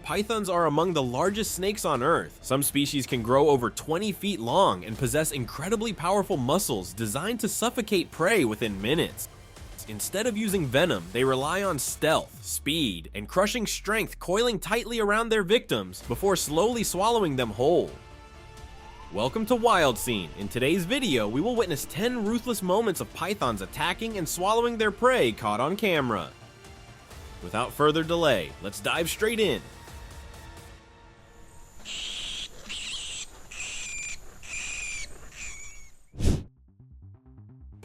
pythons are among the largest snakes on Earth. Some species can grow over 20 feet long and possess incredibly powerful muscles designed to suffocate prey within minutes. Instead of using venom, they rely on stealth, speed, and crushing strength, coiling tightly around their victims before slowly swallowing them whole. Welcome to Wild Scene. In today's video, we will witness 10 ruthless moments of pythons attacking and swallowing their prey caught on camera. Without further delay, let's dive straight in.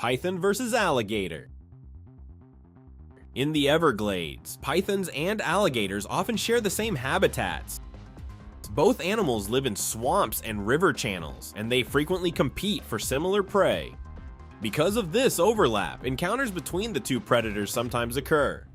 Python versus alligator. In the Everglades, pythons and alligators often share the same habitats. Both animals live in swamps and river channels, and they frequently compete for similar prey. Because of this overlap, encounters between the two predators sometimes occur.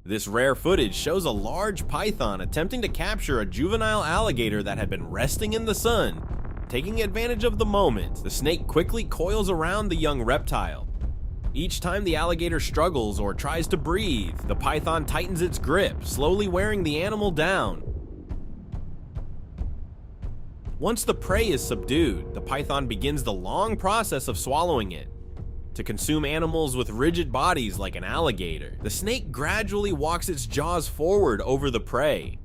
This rare footage shows a large python attempting to capture a juvenile alligator that had been resting in the sun. Taking advantage of the moment, the snake quickly coils around the young reptile. Each time the alligator struggles or tries to breathe, the python tightens its grip, slowly wearing the animal down. Once the prey is subdued, the python begins the long process of swallowing it. To consume animals with rigid bodies like an alligator, the snake gradually walks its jaws forward over the prey.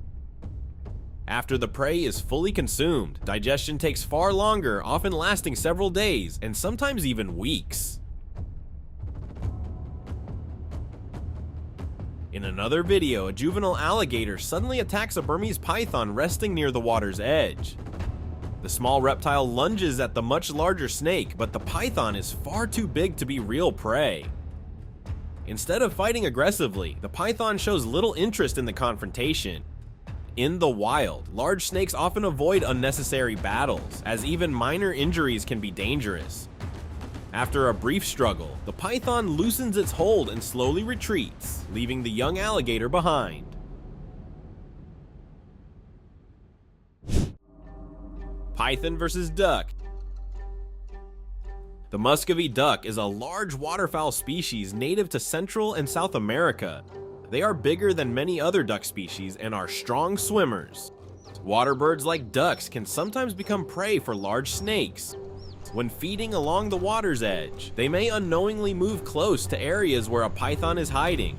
After the prey is fully consumed, digestion takes far longer, often lasting several days and sometimes even weeks. In another video, a juvenile alligator suddenly attacks a Burmese python resting near the water's edge. The small reptile lunges at the much larger snake, but the python is far too big to be real prey. Instead of fighting aggressively, the python shows little interest in the confrontation. In the wild, large snakes often avoid unnecessary battles, as even minor injuries can be dangerous. After a brief struggle, the python loosens its hold and slowly retreats, leaving the young alligator behind. Python versus duck. The Muscovy duck is a large waterfowl species native to Central and South America. They are bigger than many other duck species and are strong swimmers. Water birds like ducks can sometimes become prey for large snakes. When feeding along the water's edge, they may unknowingly move close to areas where a python is hiding.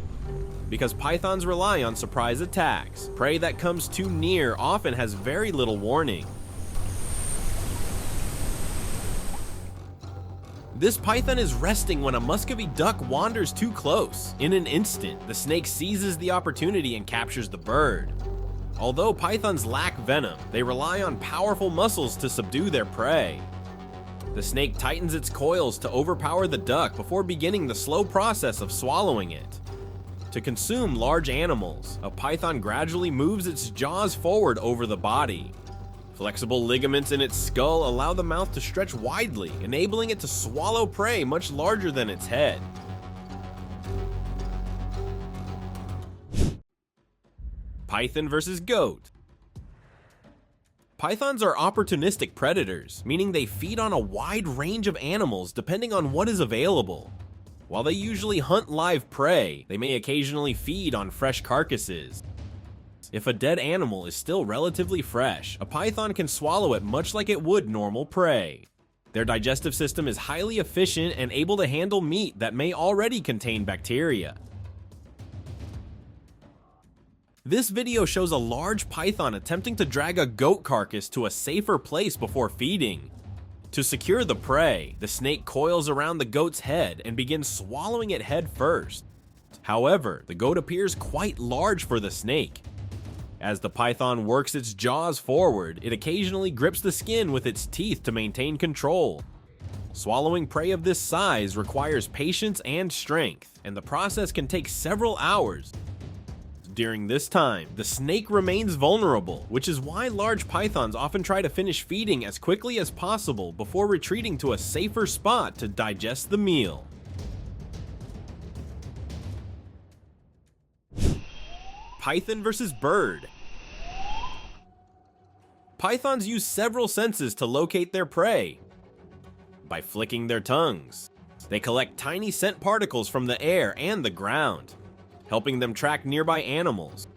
Because pythons rely on surprise attacks, prey that comes too near often has very little warning. This python is resting when a Muscovy duck wanders too close. In an instant, the snake seizes the opportunity and captures the bird. Although pythons lack venom, they rely on powerful muscles to subdue their prey. The snake tightens its coils to overpower the duck before beginning the slow process of swallowing it. To consume large animals, a python gradually moves its jaws forward over the body. Flexible ligaments in its skull allow the mouth to stretch widely, enabling it to swallow prey much larger than its head. Python versus goat. Pythons are opportunistic predators, meaning they feed on a wide range of animals depending on what is available. While they usually hunt live prey, they may occasionally feed on fresh carcasses. If a dead animal is still relatively fresh, a python can swallow it much like it would normal prey. Their digestive system is highly efficient and able to handle meat that may already contain bacteria. This video shows a large python attempting to drag a goat carcass to a safer place before feeding. To secure the prey, the snake coils around the goat's head and begins swallowing it head first. However, the goat appears quite large for the snake. As the python works its jaws forward, it occasionally grips the skin with its teeth to maintain control. Swallowing prey of this size requires patience and strength, and the process can take several hours. During this time, the snake remains vulnerable, which is why large pythons often try to finish feeding as quickly as possible before retreating to a safer spot to digest the meal. Python versus bird. Pythons use several senses to locate their prey. By flicking their tongues, they collect tiny scent particles from the air and the ground. helping them track nearby animals.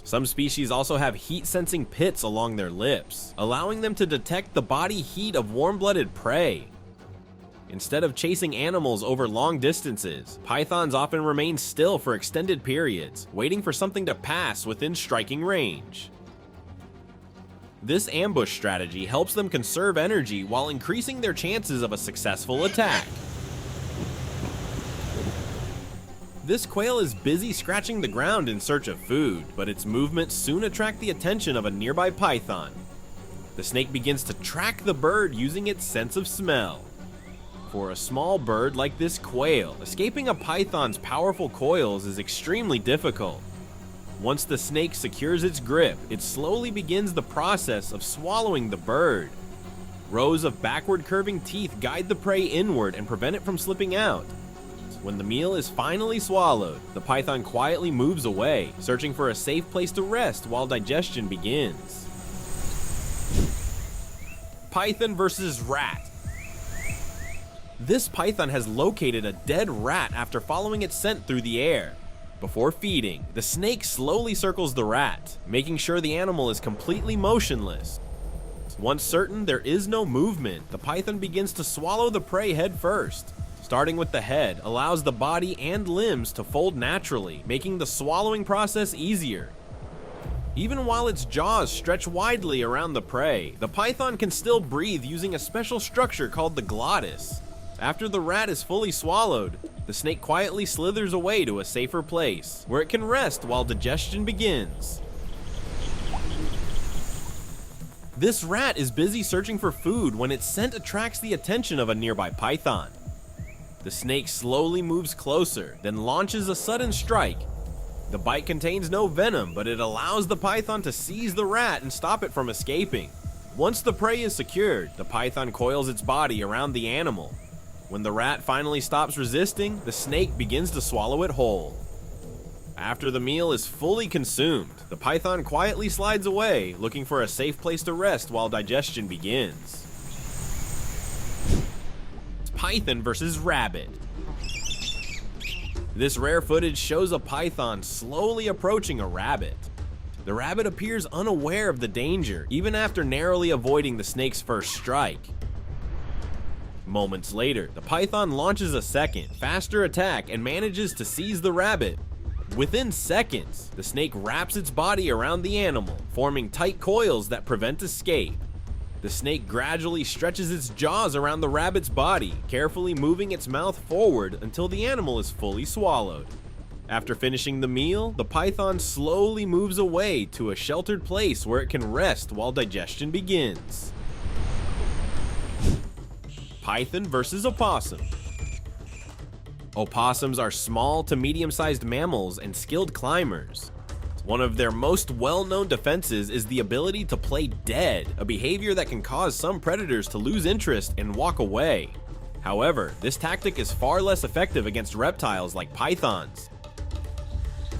Some species also have heat-sensing pits along their lips, allowing them to detect the body heat of warm-blooded prey. Instead of chasing animals over long distances, pythons often remain still for extended periods, waiting for something to pass within striking range. This ambush strategy helps them conserve energy while increasing their chances of a successful attack. This quail is busy scratching the ground in search of food, but its movements soon attract the attention of a nearby python. The snake begins to track the bird using its sense of smell. For a small bird like this quail, escaping a python's powerful coils is extremely difficult. Once the snake secures its grip, it slowly begins the process of swallowing the bird. Rows of backward curving teeth guide the prey inward and prevent it from slipping out. When the meal is finally swallowed, the python quietly moves away, searching for a safe place to rest while digestion begins. Python versus rat. This python has located a dead rat after following its scent through the air. Before feeding, the snake slowly circles the rat, making sure the animal is completely motionless. Once certain there is no movement, the python begins to swallow the prey head first. Starting with the head allows the body and limbs to fold naturally, making the swallowing process easier. Even while its jaws stretch widely around the prey, the python can still breathe using a special structure called the glottis. After the rat is fully swallowed, the snake quietly slithers away to a safer place, where it can rest while digestion begins. This rat is busy searching for food when its scent attracts the attention of a nearby python. The snake slowly moves closer, then launches a sudden strike. The bite contains no venom, but it allows the python to seize the rat and stop it from escaping. Once the prey is secured, the python coils its body around the animal. When the rat finally stops resisting, the snake begins to swallow it whole. After the meal is fully consumed, the python quietly slides away, looking for a safe place to rest while digestion begins. Python versus rabbit. This rare footage shows a python slowly approaching a rabbit. The rabbit appears unaware of the danger, even after narrowly avoiding the snake's first strike. Moments later, the python launches a second, faster attack and manages to seize the rabbit. Within seconds, the snake wraps its body around the animal, forming tight coils that prevent escape. The snake gradually stretches its jaws around the rabbit's body, carefully moving its mouth forward until the animal is fully swallowed. After finishing the meal, the python slowly moves away to a sheltered place where it can rest while digestion begins. Python versus opossum. Opossums are small to medium-sized mammals and skilled climbers. One of their most well-known defenses is the ability to play dead, a behavior that can cause some predators to lose interest and walk away. However, this tactic is far less effective against reptiles like pythons.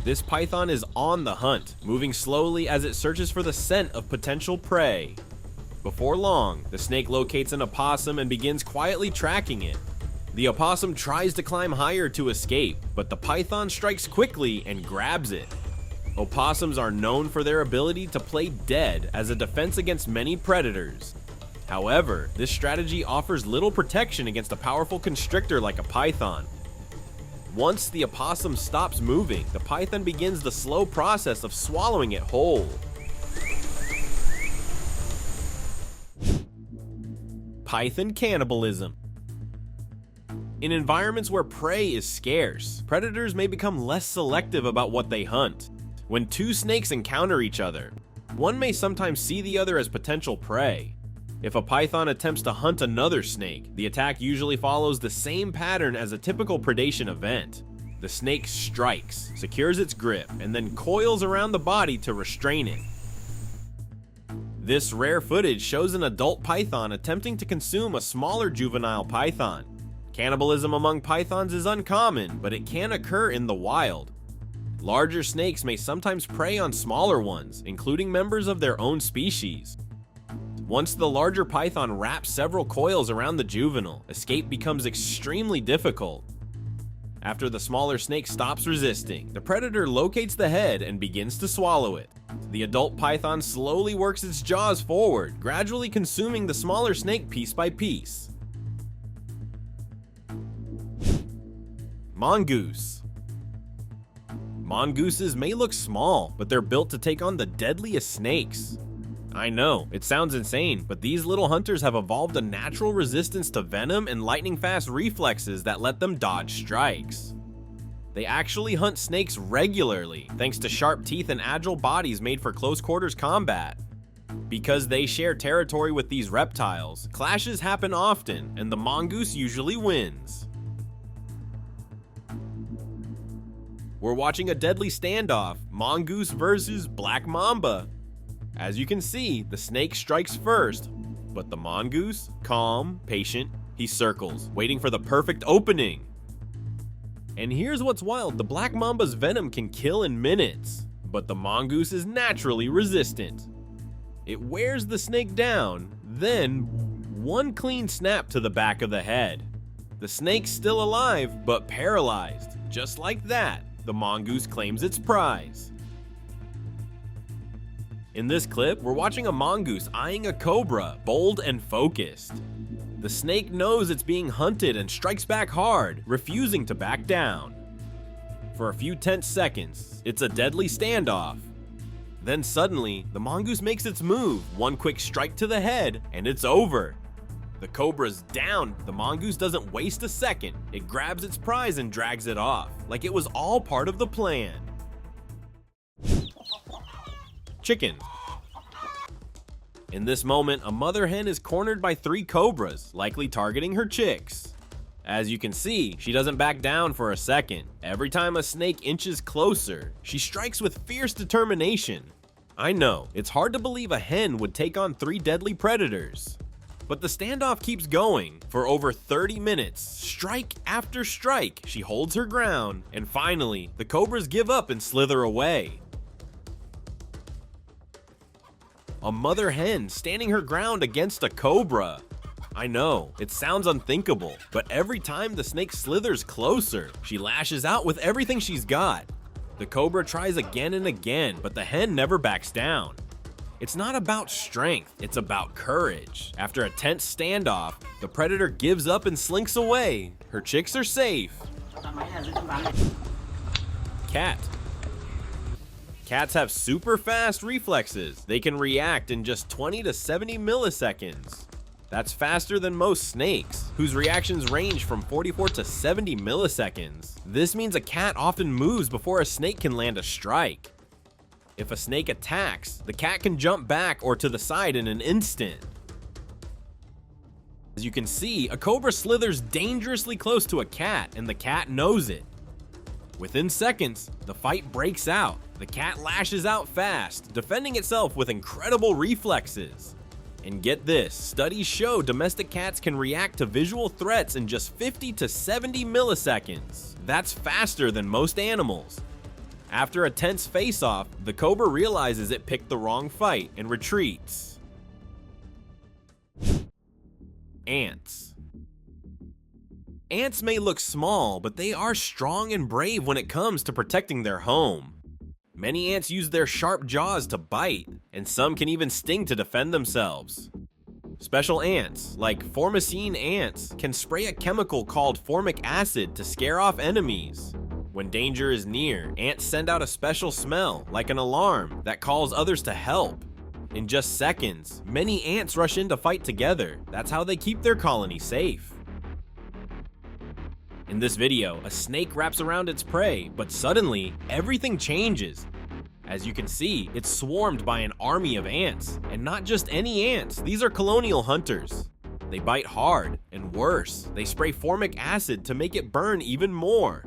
This python is on the hunt, moving slowly as it searches for the scent of potential prey. Before long, the snake locates an opossum and begins quietly tracking it. The opossum tries to climb higher to escape, but the python strikes quickly and grabs it. Opossums are known for their ability to play dead as a defense against many predators. However, this strategy offers little protection against a powerful constrictor like a python. Once the opossum stops moving, the python begins the slow process of swallowing it whole. Python cannibalism. In environments where prey is scarce, predators may become less selective about what they hunt. When two snakes encounter each other, one may sometimes see the other as potential prey. If a python attempts to hunt another snake, the attack usually follows the same pattern as a typical predation event. The snake strikes, secures its grip, and then coils around the body to restrain it. This rare footage shows an adult python attempting to consume a smaller juvenile python. Cannibalism among pythons is uncommon, but it can occur in the wild. Larger snakes may sometimes prey on smaller ones, including members of their own species. Once the larger python wraps several coils around the juvenile, escape becomes extremely difficult. After the smaller snake stops resisting, the predator locates the head and begins to swallow it. The adult python slowly works its jaws forward, gradually consuming the smaller snake piece by piece. Mongoose. Mongooses may look small, but they're built to take on the deadliest snakes. I know, it sounds insane, but these little hunters have evolved a natural resistance to venom and lightning-fast reflexes that let them dodge strikes. They actually hunt snakes regularly, thanks to sharp teeth and agile bodies made for close-quarters combat. Because they share territory with these reptiles, clashes happen often, and the mongoose usually wins. We're watching a deadly standoff, mongoose versus black mamba. As you can see, the snake strikes first, but the mongoose, calm, patient, he circles, waiting for the perfect opening. And here's what's wild, the black mamba's venom can kill in minutes, but the mongoose is naturally resistant. It wears the snake down, then one clean snap to the back of the head. The snake's still alive, but paralyzed. Just like that, the mongoose claims its prize. In this clip, we're watching a mongoose eyeing a cobra, bold and focused. The snake knows it's being hunted and strikes back hard, refusing to back down. For a few tense seconds, it's a deadly standoff. Then suddenly, the mongoose makes its move, one quick strike to the head, and it's over. The cobra's down. The mongoose doesn't waste a second. It grabs its prize and drags it off, like it was all part of the plan. Chicken. In this moment, a mother hen is cornered by 3 cobras, likely targeting her chicks. As you can see, she doesn't back down for a second. Every time a snake inches closer, she strikes with fierce determination. I know, it's hard to believe a hen would take on 3 deadly predators. But the standoff keeps going. For over 30 minutes, strike after strike, she holds her ground, and finally, the cobras give up and slither away. A mother hen standing her ground against a cobra. I know, it sounds unthinkable, but every time the snake slithers closer, she lashes out with everything she's got. The cobra tries again and again, but the hen never backs down. It's not about strength, it's about courage. After a tense standoff, the predator gives up and slinks away. Her chicks are safe. Cat. Cats have super fast reflexes. They can react in just 20 to 70 milliseconds. That's faster than most snakes, whose reactions range from 44 to 70 milliseconds. This means a cat often moves before a snake can land a strike. If a snake attacks, the cat can jump back or to the side in an instant. As you can see, a cobra slithers dangerously close to a cat, and the cat knows it. Within seconds, the fight breaks out. The cat lashes out fast, defending itself with incredible reflexes. And get this, studies show domestic cats can react to visual threats in just 50 to 70 milliseconds. That's faster than most animals. After a tense face-off, the cobra realizes it picked the wrong fight and retreats. Ants. Ants may look small, but they are strong and brave when it comes to protecting their home. Many ants use their sharp jaws to bite, and some can even sting to defend themselves. Special ants, like formicine ants, can spray a chemical called formic acid to scare off enemies. When danger is near, ants send out a special smell, like an alarm, that calls others to help. In just seconds, many ants rush in to fight together. That's how they keep their colony safe. In this video, a snake wraps around its prey, but suddenly, everything changes. As you can see, it's swarmed by an army of ants, and not just any ants, these are colonial hunters. They bite hard, and worse, they spray formic acid to make it burn even more.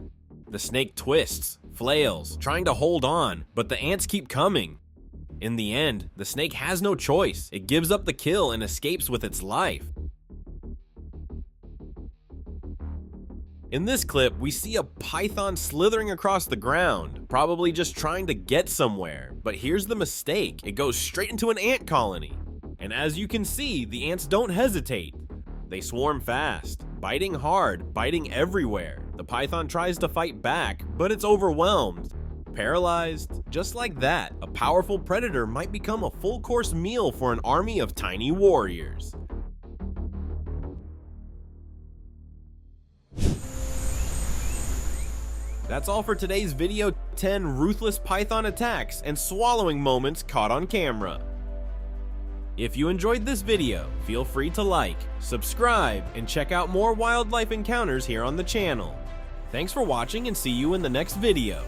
The snake twists, flails, trying to hold on, but the ants keep coming. In the end, the snake has no choice. It gives up the kill and escapes with its life. In this clip, we see a python slithering across the ground, probably just trying to get somewhere. But here's the mistake, it goes straight into an ant colony. And as you can see, the ants don't hesitate. They swarm fast. biting hard, biting everywhere. The python tries to fight back, but it's overwhelmed. Paralyzed? Just like that, a powerful predator might become a full-course meal for an army of tiny warriors. That's all for today's video, 10 ruthless python attacks and swallowing moments caught on camera. If you enjoyed this video, feel free to like, subscribe, and check out more wildlife encounters here on the channel. Thanks for watching and see you in the next video.